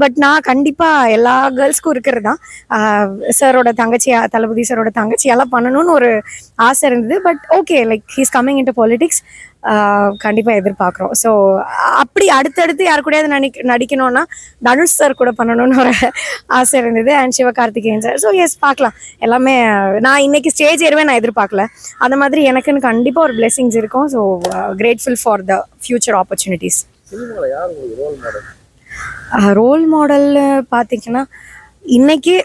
But நான் கண்டிப்பாக எல்லா கேர்ள்ஸ்க்கும் இருக்கிறது தான். சாரோட தங்கச்சியா, தளபதி சாரோட தங்கச்சியெல்லாம் பண்ணணும்னு ஒரு ஆசை இருந்தது. But okay, like he's coming in to politics. கண்டிப்பாக எதிர்பார்க்குறோம். ஸோ அப்படி அடுத்தடுத்து யார் கூடயாவது நடிக்கணும்னா தனுஷ் சார் கூட பண்ணணும்னு ஒரு ஆசை இருந்தது. And Sivakarthikeyan sir. So yes, பார்க்கலாம். எல்லாமே நான் இன்னைக்கு ஸ்டேஜ் ஏறுவேன் நான் எதிர்பார்க்கல. அந்த மாதிரி எனக்குன்னு கண்டிப்பாக ஒரு பிளெஸிங்ஸ் இருக்கும். So grateful for the future opportunities. Role model பார்த்தீங்கன்னா, இன்னைக்கு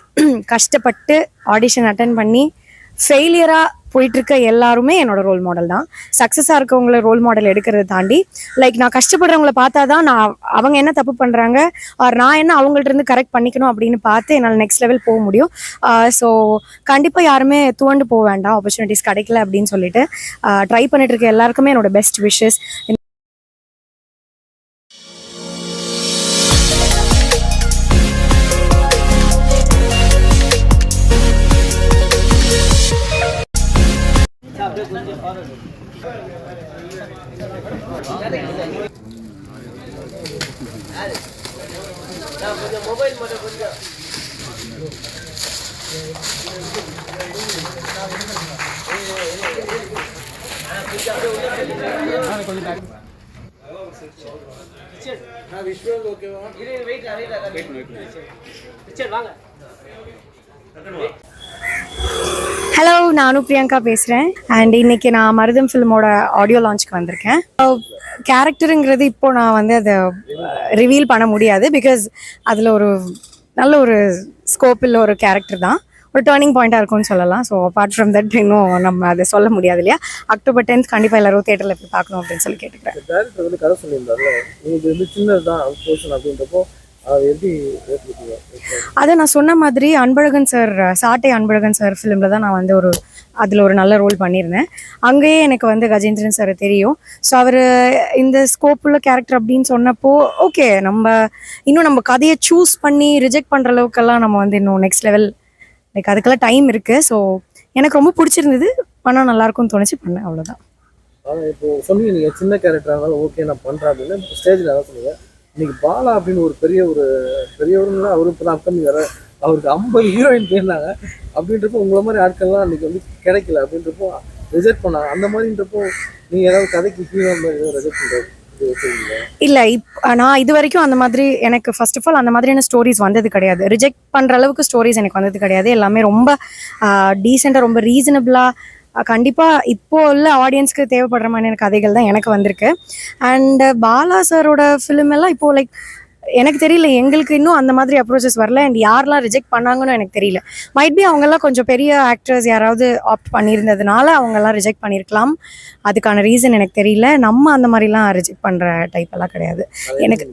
கஷ்டப்பட்டு ஆடிஷன் அட்டன் பண்ணி ஃபெயிலியராக போயிட்டுருக்க எல்லாருமே என்னோட ரோல் மாடல் தான். சக்ஸஸாக இருக்கவங்கள ரோல் மாடல் எடுக்கிறத தாண்டி, லைக் நான் கஷ்டப்படுறவங்கள பார்த்தா தான் நான் அவங்க என்ன தப்பு பண்ணுறாங்க ஆர் நான் என்ன அவங்கள்ட்ட இருந்து கரெக்ட் பண்ணிக்கணும் அப்படின்னு பார்த்து என்னால் நெக்ஸ்ட் லெவல் போக முடியும். ஸோ கண்டிப்பாக யாருமே துவண்டு போக வேண்டாம் ஆப்பர்ச்சுனிட்டிஸ் கிடைக்கல அப்படின்னு சொல்லிட்டு. ட்ரை பண்ணிட்டு இருக்க எல்லாருக்குமே என்னோட பெஸ்ட் விஷஸ். மொபைல் மட்டும் கொஞ்சம் ஹலோ, நானும் பிரியங்கா பேசுகிறேன். அண்ட் இன்னைக்கு நான் மருதம் ஃபிலிமோட ஆடியோ லான்ச்சுக்கு வந்திருக்கேன். கேரக்டருங்கிறது இப்போ நான் வந்து அதை ரிவீல் பண்ண முடியாது. பிகாஸ் அதில் ஒரு நல்ல ஒரு ஸ்கோப் இல்லை ஒரு கேரக்டர் தான், ஒரு டேர்னிங் பாயிண்டாக இருக்கும்னு சொல்லலாம். ஸோ அப்பார்ட் ஃப்ரம் தட் இன்னும் நம்ம அதை சொல்ல முடியாது இல்லையா. October 10th கண்டிப்பாக எல்லாரும் தேட்டரில் போய் பார்க்கணும் அப்படின்னு சொல்லி கேட்டுக்கிறேன். டேரக்டர் வந்து கதை சொல்லியிருந்தாரு, உங்களுக்கு வந்து சின்னது தான் போர்ஷன் அப்படின்றப்போ அது எப்படி ஏற்றுக்கிட்டீங்க? அதை நான் சொன்ன மாதிரி அன்பழகன் சார், சாட்டை அன்பழகன் சார் ஃபிலிமில் தான் நான் வந்து அதில் ஒரு நல்ல ரோல் பண்ணியிருந்தேன். அங்கேயே எனக்கு வந்து கஜேந்திரன் சார் தெரியும். ஸோ அவர் இந்த ஸ்கோப் உள்ள கேரக்டர் அப்படின்னு சொன்னப்போ ஓகே, இன்னும் நம்ம கதையை சூஸ் பண்ணி ரிஜெக்ட் பண்ணுற அளவுக்கெல்லாம் நம்ம வந்து இன்னும் நெக்ஸ்ட் லெவல், லைக் அதுக்கெல்லாம் டைம் இருக்குது. ஸோ எனக்கு ரொம்ப பிடிச்சிருந்தது, பண்ணால் நல்லாயிருக்கும்னு தோணுச்சு, பண்ணேன், அவ்வளோதான். ஆனால் இப்போ சொன்னீங்க நீங்கள் சின்ன கேரக்டராக இருந்தாலும் ஓகே நான் பண்ணுறேன் அப்படின்னு ஸ்டேஜில் அதான் சொன்னீங்க. இன்னைக்கு பாலா அப்படின்னு ஒரு பெரியவருன்னா அவரு இப்போ தான் அப்கமிங் வர, அவருக்கு 50 ஹீரோயின் போயிருந்தாங்க. அப்படின்றப்போ உங்களை மாதிரி ஆட்கள்லாம் அன்றைக்கி வந்து கிடைக்கல அப்படின்றப்போ ரிஜெக்ட் பண்ணாங்க. அந்த மாதிரின்றப்போ நீங்கள் ஏதாவது கதைக்கு ஹீரோ மாதிரி ஏதாவது ரிஜெக்ட் பண்ணுறது இல்லை. நான் இது வரைக்கும் அந்த மாதிரி எனக்கு ஃபர்ஸ்ட் ஆஃப் ஆல் அந்த மாதிரியான ஸ்டோரிஸ் வந்தது கிடையாது. ரிஜெக்ட் பண்ணுற அளவுக்கு ஸ்டோரிஸ் எனக்கு வந்தது கிடையாது. எல்லாமே ரொம்ப டீசெண்டாக, ரொம்ப ரீசனபிளாக, கண்டிப்பாக இப்போ உள்ள ஆடியன்ஸ்க்கு தேவைப்படுற மாதிரியான கதைகள் தான் எனக்கு வந்திருக்கு. அண்ட் பாலா சாரோட ஃபிலிம் எல்லாம் இப்போது லைக் எனக்கு தெரியல, எங்களுக்கு இன்னும் அந்த மாதிரி அப்ரோச்சஸ் வரல. அண்ட் யாரெல்லாம் ரிஜெக்ட் பண்ணாங்கன்னு எனக்கு தெரியல. மைட் பி அவங்கெல்லாம் கொஞ்சம் பெரிய ஆக்டர்ஸ் யாராவது ஆப்ட் பண்ணியிருந்ததுனால அவங்கெல்லாம் ரிஜெக்ட் பண்ணியிருக்கலாம். அதுக்கான ரீசன் எனக்கு தெரியல. நம்ம அந்த மாதிரிலாம் ரிஜெக்ட் பண்ணுற டைப் எல்லாம் கிடையாது. எனக்கு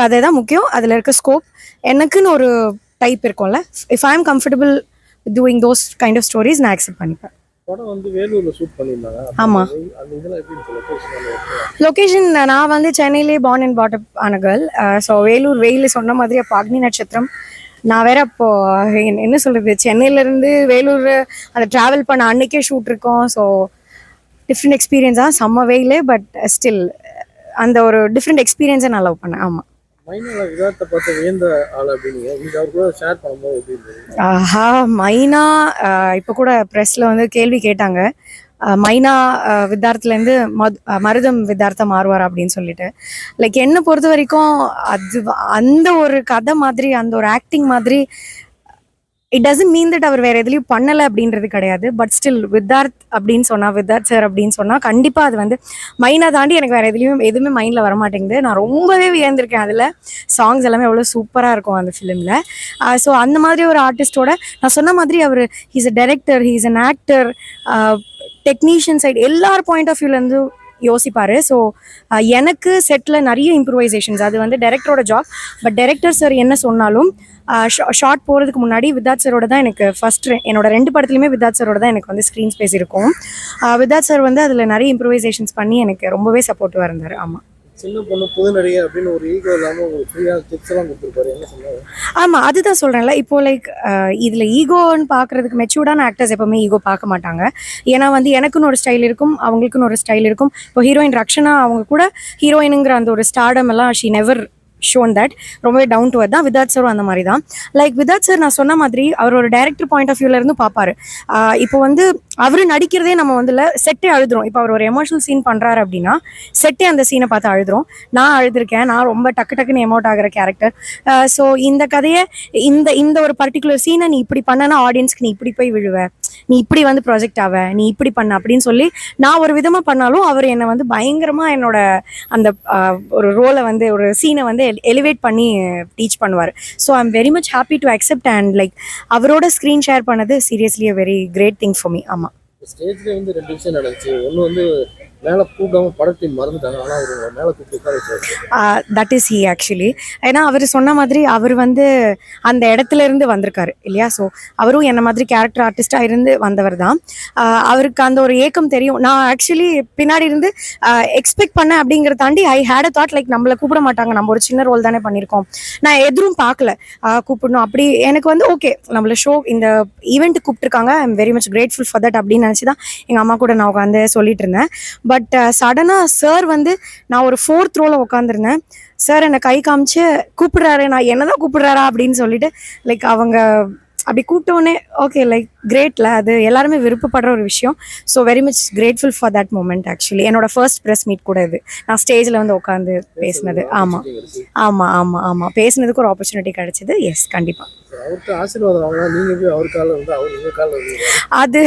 கதை தான் முக்கியம், அதில் இருக்க ஸ்கோப். எனக்குன்னு ஒரு டைப் இருக்கும்ல, if I am comfortable doing those kind of stories நான் அக்செப்ட் பண்ணிப்பேன். படம் வந்து வேலூரில் ஷூட் பண்ணியிருந்தாங்க. ஆமாம். லொக்கேஷன் நான் வந்து சென்னையிலே பார்ன் அண்ட் பாட் அப் ஆன கேர்ள். ஸோ வேலூர் வெயில் சொன்ன மாதிரி அப்போ அக்னி நட்சத்திரம். நான் வேற அப்போ என்ன சொல்கிறது, சென்னையிலேருந்து வேலூர் அதை ட்ராவல் பண்ண அன்னைக்கே ஷூட் இருக்கோம். ஸோ டிஃப்ரெண்ட் எக்ஸ்பீரியன்ஸாக, செம்ம வெயில், பட் ஸ்டில் அந்த ஒரு டிஃப்ரெண்ட் எக்ஸ்பீரியன்ஸை நான் லவ் பண்ணேன். ஆமாம். மைனால விதார்த்தை பார்த்து வியந்த ஆள் அப்படின்னீங்க, நீங்கள் அவர் கூட ஷேர் பண்ணும்போது எப்படி இருந்தது? ஆஹா, மைனா இப்போ கூட ப்ரெஸ்ஸில் வந்து கேள்வி கேட்டாங்க, மைனா வித்தார்த்துலேருந்து மருதம் வித்தார்த்தா மாறுவார் அப்படின்னு சொல்லிட்டு. லைக் என்னை பொறுத்த வரைக்கும் அது அந்த ஒரு கதை மாதிரி, அந்த ஒரு ஆக்டிங் மாதிரி, இட் டசன்ட் மீன் தட் அவர் வேறு எதுலையும் பண்ணலை அப்படின்றது கிடையாது. பட் ஸ்டில் வித்தார்த் அப்படின்னு சொன்னால், வித்தார்த் சார் அப்படின்னு சொன்னால் கண்டிப்பாக அது வந்து மைனை தாண்டி எனக்கு வேறு எதுவுமே மைண்டில் வரமாட்டேங்குது. நான் ரொம்பவே வியந்திருக்கேன். அதில் சாங்ஸ் எல்லாமே எவ்வளோ சூப்பராக இருக்கும் அந்த ஃபிலிமில். ஸோ அந்த மாதிரி ஒரு ஆர்டிஸ்டோட, நான் சொன்ன மாதிரி அவர் he's a director, he's an actor, technician side எல்லார் பாயிண்ட் ஆஃப் வியூலேருந்து யோசிப்பார். ஸோ எனக்கு செட்டில் நிறைய இம்ப்ரூவைசேஷன்ஸ், அது வந்து டைரக்டரோட ஜாப். பட் டைரக்டர் சார் என்ன சொன்னாலும் ஷார்ட் போகிறதுக்கு முன்னாடி வித்தார்த் சாரோட தான் எனக்கு ஃபர்ஸ்ட், என்னோட 2 படத்துலையுமே வித்தார்த் சாரோட தான் எனக்கு வந்து ஸ்க்ரீன் ஸ்பேஸ் இருக்கும். வித்தார்த் சார் வந்து அதில் நிறைய இம்ப்ரூவைசேஷன்ஸ் பண்ணி எனக்கு ரொம்பவே சப்போர்ட்டிவாக இருந்தார். ஆமாம். சின்ன பொண்ணு புது நடிகை அப்படின்னு ஒரு ஈகோ இல்லாமல் உங்களுக்கு ஃப்ரீயாக டிப்ஸ் எல்லாம் கொடுத்துருப்பாரு, என்ன சொன்னாரு? ஆமாம், அதுதான் சொல்கிறேன்ல. இப்போது லைக் இதில் ஈகோன்னு பார்க்குறதுக்கு மெச்சூர்டான ஆக்டர்ஸ் எப்போவுமே ஈகோ பார்க்க மாட்டாங்க. ஏன்னா வந்து எனக்குன்னு ஒரு ஸ்டைல் இருக்கும், அவங்களுக்குன்னு ஒரு ஸ்டைல் இருக்கும். இப்போ ஹீரோயின் ரக்ஷனா அவங்க கூட ஹீரோயினுங்கிற அந்த ஒரு ஸ்டார்டம் எல்லாம் ஷி நெவர் ஷோன் தட் ரொம்பவே டவுன் டு தான். விதார்த் சாரும் அந்த மாதிரி தான். லைக் விதார்த் சார் நான் சொன்ன மாதிரி அவர் ஒரு டைரக்டர் பாயிண்ட் ஆஃப் வியூல இருந்து பார்ப்பாரு. இப்போ வந்து அவரு நடிக்கிறதே நம்ம வந்து செட்டே அழுதுரும். இப்போ அவர் ஒரு எமோஷனல் சீன் பண்றாரு அப்படின்னா செட்டே அந்த சீனை பார்த்து அழுதுரும். நான் அழுதுருக்கேன். நான் ரொம்ப டக்கு டக்குன்னு எமோட் ஆகிற கேரக்டர். ஸோ இந்த கதையை இந்த இந்த ஒரு பர்டிகுலர் சீனை நீ இப்படி பண்ணனா ஆடியன்ஸ்க்கு நீ இப்படி போய் விழுவ, நீ இப்படி வந்து ப்ராஜெக்ட் ஆவ, நீ இப்படி பண்ண அப்படின்னு சொல்லி நான் ஒரு விதமா பண்ணாலும் அவர் என்னை வந்து பயங்கரமா என்னோட அந்த ஒரு ரோலை வந்து ஒரு சீனை வந்து எலிவேட் பண்ணி டீச் பண்ணுவார். So I am very much happy to accept and like அவரோட ஸ்க்ரீன் ஷேர் பண்ணது seriously a very great thing for me. ஆமாம். ஸ்டேஜ்ல வந்து 2 விஷயம் நடந்துச்சு. ஒன்று வந்து மேலே கூப்பிடாம படத்தை மறந்துட்டாங்க, ஆனால் அவர் மேலே கூப்பிட்டு உட்கார வச்சாரு. That is he actually. ஏன்னா அவர் சொன்ன மாதிரி அவர் வந்து அந்த இடத்துல இருந்து வந்திருக்காரு இல்லையா. ஸோ அவரும் என்ன மாதிரி கேரக்டர் ஆர்டிஸ்டாக இருந்து வந்தவர் தான். அவருக்கு அந்த ஒரு ஏக்கம் தெரியும். நான் ஆக்சுவலி பின்னாடி இருந்து எக்ஸ்பெக்ட் பண்ணேன் அப்படிங்கிறத தாண்டி ஐ ஹேட் அ தாட் லைக் நம்மளை கூப்பிட மாட்டாங்க, நம்ம ஒரு சின்ன ரோல் தானே பண்ணியிருக்கோம், நான் எதுவும் பார்க்கல கூப்பிடணும் அப்படி. எனக்கு வந்து ஓகே நம்மள ஷோ இந்த ஈவெண்ட் கூப்பிட்டுருக்காங்க, I am very much grateful for that அப்படின்னு நினச்சி தான் எங்கள் அம்மா கூட நான் உட்காந்து சொல்லிட்டு இருந்தேன். பட் சடனாக சார் வந்து நான் ஒரு 4th ரோல உட்காந்துருந்தேன். சார் என்னை கை காமிச்சு கூப்பிடுறாரு, நான் என்னதான் கூப்பிடுறாரா அப்படின்னு சொல்லிட்டு லைக் அவங்க அப்படி கூப்பிட்டோன்னே ஓகே லைக் கிரேட்ல, அது எல்லாருமே விருப்பப்படுற ஒரு விஷயம். So very much grateful for that moment. Actually என்னோட ஃபர்ஸ்ட் ப்ரெஸ் மீட் கூட இது, நான் ஸ்டேஜில் வந்து உட்காந்து பேசினது. ஆமாம் ஆமாம் ஆமாம் ஆமாம், பேசினதுக்கு ஒரு ஆப்பர்ச்சுனிட்டி கிடைச்சிது. எஸ் கண்டிப்பாக. அவருக்கு ஆசீர்வாதம் வாங்கலாம், நீங்கள் போய் அவர் காலில் வந்து அவர் உங்கள் காலில் வந்து அது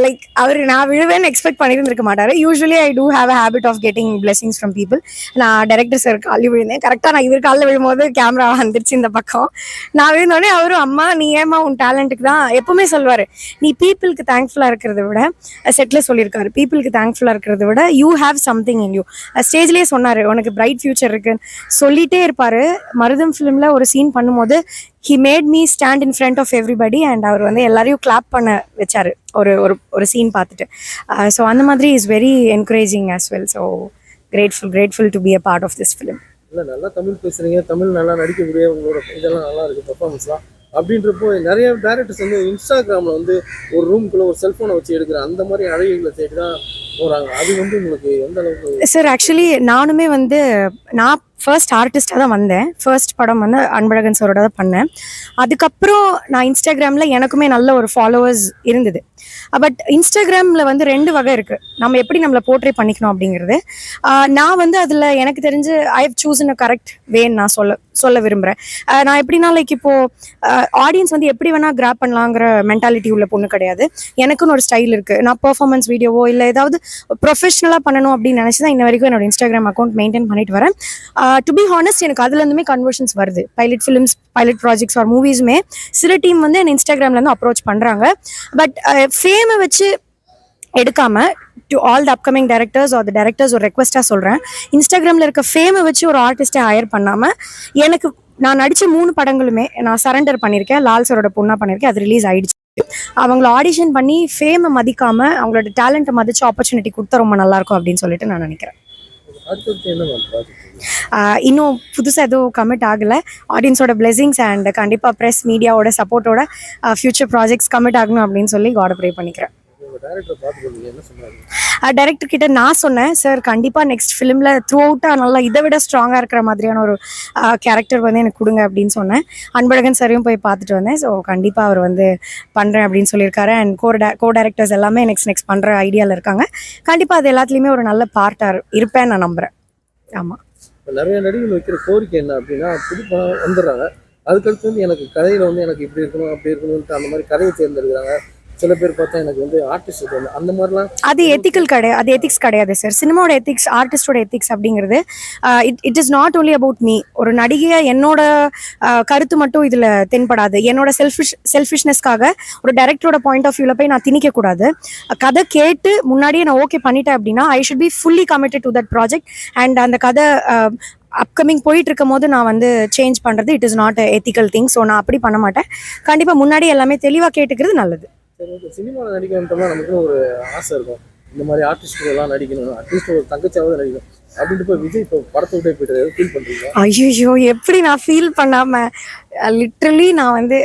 லைக் அவர் நான் விழுவேன்னு எக்ஸ்பெக்ட் பண்ணியிருந்திருக்க மாட்டாரு. Usually I do have a habit of getting blessings from people. நான் டைரக்டர் சார் காலில் விழுந்தேன். கரெக்டாக நான் இவர் காலில் விழும்போது கேமரா வந்துருச்சு இந்த பக்கம். நான் விழுந்தோடனே அவரும் அம்மா நீ ஏமா உன் டேலண்ட்டுக்கு தான் எப்பவுமே சொல்வார், நீ பீப்புளுக்கு தேங்க்ஃபுல்லாக இருக்கிறத விட செட்டில் சொல்லியிருக்காரு, பீப்புளுக்கு தேங்க்ஃபுல்லாக இருக்கிறத விட you have something in you. ஸ்டேஜ்லேயே சொன்னார் உனக்கு பிரைட் ஃபியூச்சர் இருக்குன்னு சொல்லிட்டே இருப்பார். மருதம் ஃபிலிமில் ஒரு சீன் பண்ணும்போது he made me stand in front of everybody and அவர் வந்து எல்லாரையும் கிளாப் பண்ண வச்சாரு ஒரு ஒரு ஒரு சீன் பார்த்துட்டு. ஸோ அந்த மாதிரி is very encouraging as well. So grateful to be a part of this film. இல்லை நல்லா தமிழ் பேசுகிறீங்க, தமிழ் நல்லா நடிக்கக்கூடிய உங்களோட இதெல்லாம் நல்லா இருக்குது பர்ஃபார்மன்ஸ்லாம். அப்படின்றப்போ நிறைய டேரக்டர்ஸ் வந்து இன்ஸ்டாகிராமில் வந்து ஒரு ரூம்குள்ளே ஒரு செல்ஃபோனை வச்சு எடுக்கிற அந்த மாதிரி அழகிகளை தேடி தான் போகிறாங்க. அது வந்து உங்களுக்கு எந்த அளவுக்கு? சார் ஆக்சுவலி நானுமே வந்து நான் ஃபர்ஸ்ட் ஆர்டிஸ்டாக தான் வந்தேன். ஃபர்ஸ்ட் படம் வந்து அன்பழகன் சாரோட தான் பண்ணேன். அதுக்கப்புறம் நான் இன்ஸ்டாகிராமில் எனக்குமே நல்ல ஒரு ஃபாலோவர்ஸ் இருந்தது. பட் இன்ஸ்டாகிராமில் வந்து 2 வகை இருக்குது, நம்ம எப்படி நம்மளை போர்ட்ரே பண்ணிக்கணும் அப்படிங்கிறது. நான் வந்து அதில் எனக்கு தெரிஞ்சு ஐ ஹவ் சூஸன் அ கரெக்ட் வேன்னு நான் சொல்ல விரும்புகிறேன். நான் எப்படின்னா லைக் இப்போது ஆடியன்ஸ் வந்து எப்படி வேணால் கிராப் பண்ணலாங்கிற மென்டாலிட்டி உள்ள பொண்ணு கிடையாது. எனக்குன்னு ஒரு ஸ்டைல் இருக்குது. நான் பெர்ஃபார்மன்ஸ் வீடியோவோ இல்லை ஏதாவது ப்ரொஃபஷனலாக பண்ணணும் அப்படின்னு நினச்சி தான் இன்ன வரைக்கும் என்னோட இன்ஸ்டாகிராம் அக்கௌண்ட் மெயின்டைன் பண்ணிட்டு வரேன். டு பி ஹானஸ்ட் எனக்கு அதுலேருந்துமே கன்வர்ஷன்ஸ் வருது. Pilot films, pilot projects or மூவிஸுமே சில டீம் வந்து என் இன்ஸ்டாகிராம்லேருந்து அப்ரோச் பண்ணுறாங்க. பட் ஃபேமை வச்சு எடுக்காம to all the upcoming directors R the directors ஒரு ரெக்வஸ்ட்டாக சொல்கிறேன், இன்ஸ்டாகிராமில் இருக்க ஃபேமை வச்சு ஒரு ஆர்டிஸ்ட்டை ஹையர் பண்ணாமல் எனக்கு நான் நடித்த 3 படங்களுமே நான் சரண்டர் பண்ணியிருக்கேன். லால் சரோட பொண்ணா பண்ணியிருக்கேன், அது ரிலீஸ் ஆகிடுச்சு. அவங்கள ஆடிஷன் பண்ணி ஃபேமை மதிக்காமல் அவங்களோட டேலண்ட்டை மதிச்சு ஆப்பர்ச்சுனிட்டி கொடுத்தா ரொம்ப நல்லாயிருக்கும் அப்படின்னு சொல்லிட்டு நான் நினைக்கிறேன். இன்னும் புதுசாக எதுவும் கமிட் ஆகலை. ஆடியன்ஸோட பிளெஸிங்ஸ் அண்ட் கண்டிப்பாக ப்ரெஸ் மீடியாவோட சப்போர்ட்டோட ஃபியூச்சர் ப்ராஜெக்ட்ஸ் கமிட் ஆகணும் அப்படின்னு சொல்லி காட் ப்ரே பண்ணிக்கிறேன். டைரக்டர் கிட்ட நான் சொன்னேன், சார் கண்டிப்பாக நெக்ஸ்ட் ஃபிலிமில் த்ரூ அவுட்டாக நல்லா இதை விட ஸ்ட்ராங்காக இருக்கிற மாதிரியான ஒரு கேரக்டர் வந்து எனக்கு கொடுங்க அப்படின்னு சொன்னேன். அன்பழகன் சாரையும் போய் பார்த்துட்டு வந்தேன். ஸோ கண்டிப்பாக அவர் வந்து பண்ணுறேன் அப்படின்னு சொல்லியிருக்காரு. அண்ட் கோ டைரக்டர்ஸ் எல்லாமே நெக்ஸ்ட் பண்ணுற ஐடியாவில் இருக்காங்க. கண்டிப்பாக அது எல்லாத்துலேயுமே ஒரு நல்ல பார்ட்டாக இருப்பேன் நான் நம்புகிறேன். ஆமாம். நிறைய நடிகர்கள் வைக்கிற கோரிக்கை என்ன அப்படின்னா புது படம் வந்துடுறாங்க, அதுக்கடுத்து வந்து எனக்கு கதையில் வந்து எனக்கு இப்படி இருக்கணும் அப்படி இருக்கணும்ட்டு அந்த மாதிரி கதையை தேர்ந்தெடுக்கிறாங்க. சில பேர் பார்த்தா எனக்கு வந்து ஆர்டிஸ்ட் அந்த மாதிரிலாம். அது எத்திக்கல் கிடையாது, அது எத்திக்ஸ் கிடையாது சார். சினிமாவோட எத்திக்ஸ், ஆர்டிஸ்டோட எத்திக்ஸ் அப்படிங்கிறது it is not only about me. ஒரு நடிகையை என்னோட கருத்து மட்டும் இதில் தென்படாது. என்னோட செல்ஃபிஷ்னஸ்க்காக ஒரு டைரக்டரோட பாயிண்ட் ஆஃப் வியூவில் போய் நான் திணிக்கக்கூடாது. கதை கேட்டு முன்னாடியே நான் ஓகே பண்ணிட்டேன் அப்படின்னா I should be fully committed to that project. And அந்த கதை அப்கமிங் போயிட்டு இருக்கும் போது நான் வந்து சேஞ்ச் பண்ணுறது it is not ethical thing. So நான் அப்படி பண்ண மாட்டேன். கண்டிப்பாக முன்னாடி எல்லாமே தெளிவாக கேட்டுக்கிறது நல்லது. சரி, ஓகே. சினிமாவில் நடிக்கணுன்றலாம் நமக்குன்னு ஒரு ஆசை இருக்கும், இந்த மாதிரி ஆர்டிஸ்ட்லாம் நடிக்கணும், அட்லீஸ்ட் ஒரு தங்கச்சியாவது நடிக்கணும் அப்படின்ட்டு போய் விஜய் இப்போ படத்தை விட்டே போயிட்டு ஃபீல் பண்ணுறீங்க? ஐயோ எப்படி நான் ஃபீல் பண்ணாமல் லிட்ரலி நான் வந்து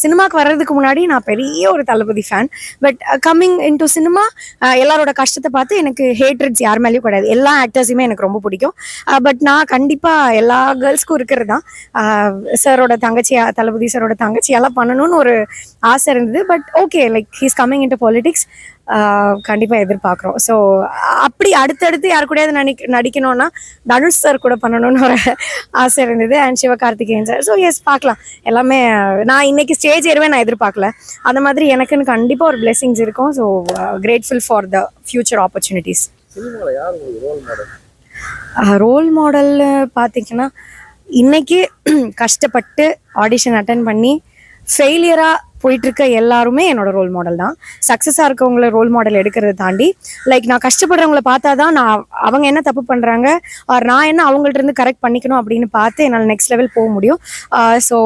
சினிமாக்கு வர்றதுக்கு முன்னாடி நான் பெரிய ஒரு Thalapathy fan. But coming in to cinema எல்லாரோட கஷ்டத்தை பார்த்து எனக்கு ஹேட்ரட்ஸ் யார் மேலேயும் கிடையாது. எல்லா ஆக்டர்ஸுமே எனக்கு ரொம்ப பிடிக்கும். பட் நான் கண்டிப்பாக எல்லா கேர்ள்ஸ்க்கும் இருக்கிறது தான் சாரோட தங்கச்சி, தளபதி சாரோட தங்கச்சியெல்லாம் பண்ணணும்னு ஒரு ஆசை இருந்தது. But okay, like he's coming in to politics, கண்டிப்பாக எதிர்பார்க்குறோம். ஸோ அப்படி அடுத்தடுத்து யார் கூடயாவது நடிக்கணும்னா தனுஷ் சார் கூட பண்ணணும்னு ஒரு ஆசை இருந்தது, and Sivakarthikeyan sir. So yes, பார்க்கலாம். எல்லாமே நான் இன்னைக்கு ஸ்டேஜ் ஏறவே நான் எதிர்பார்க்கல. அந்த மாதிரி எனக்குன்னு கண்டிப்பாக ஒரு பிளெஸிங்ஸ் இருக்கும். So grateful for the future opportunities. சினிமாவில் யார் உங்களுக்கு ரோல் மாடல்? ரோல் மாடல் பார்த்தீங்கன்னா, இன்னைக்கு கஷ்டப்பட்டு ஆடிஷன் அட்டன் பண்ணி ஃபெயிலியராக போயிட்டுருக்க எல்லாருமே என்னோட ரோல் மாடல் தான். சக்ஸஸாக இருக்கவங்கள ரோல் மாடல் எடுக்கிறத தாண்டி, லைக் நான் கஷ்டப்படுறவங்கள பார்த்தா தான் நான் அவங்க என்ன தப்பு பண்ணுறாங்க ஆர் நான் என்ன அவங்கள்ட்ட இருந்து கரெக்ட் பண்ணிக்கணும் அப்படின்னு பார்த்து என்னால் நெக்ஸ்ட் லெவல் போக முடியும். ஸோ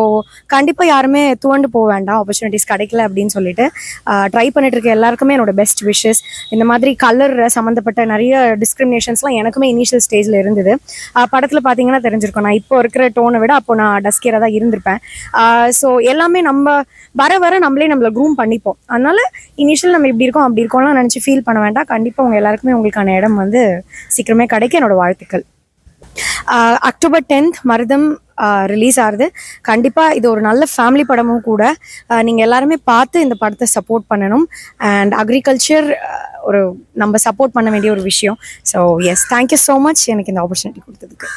கண்டிப்பாக யாருமே துவண்டு போக வேண்டாம் ஆப்பர்ச்சுனிட்டிஸ் கிடைக்கல அப்படின்னு சொல்லிட்டு. ட்ரை பண்ணிட்டு இருக்க எல்லாருக்குமே என்னோட பெஸ்ட் விஷஸ். இந்த மாதிரி கலர் சம்மந்தப்பட்ட நிறைய டிஸ்கிரிமினேஷன்ஸ்லாம் எனக்குமே இனிஷியல் ஸ்டேஜில் இருந்தது. படத்தில் பார்த்தீங்கன்னா தெரிஞ்சிருக்கும், நான் இப்போ இருக்கிற டோனை விட அப்போ நான் டஸ்கியராக தான் இருந்திருப்பேன். ஸோ எல்லாமே நம்ம வர நம்மளே நம்மளை க்ரூம் பண்ணிப்போம். அதனால இனிஷியல் நம்ம இப்படி இருக்கோம் அப்படி இருக்கோம்லாம் நினச்சி ஃபீல் பண்ண வேண்டாம். கண்டிப்பாக உங்கள் எல்லாருக்குமே உங்களுக்கான இடம் வந்து சீக்கிரமே கிடைக்க என்னோட வாழ்த்துக்கள். அக்டோபர் 10th மருதம் ரிலீஸ் ஆகுது. கண்டிப்பாக இது ஒரு நல்ல ஃபேமிலி படமும் கூட. நீங்கள் எல்லாருமே பார்த்து இந்த படத்தை சப்போர்ட் பண்ணணும். அண்ட் அக்ரிகல்ச்சர் ஒரு நம்ம சப்போர்ட் பண்ண வேண்டிய ஒரு விஷயம். So yes, thank you so much எனக்கு இந்த ஆப்பர்ச்சுனிட்டி கொடுத்ததுக்கு.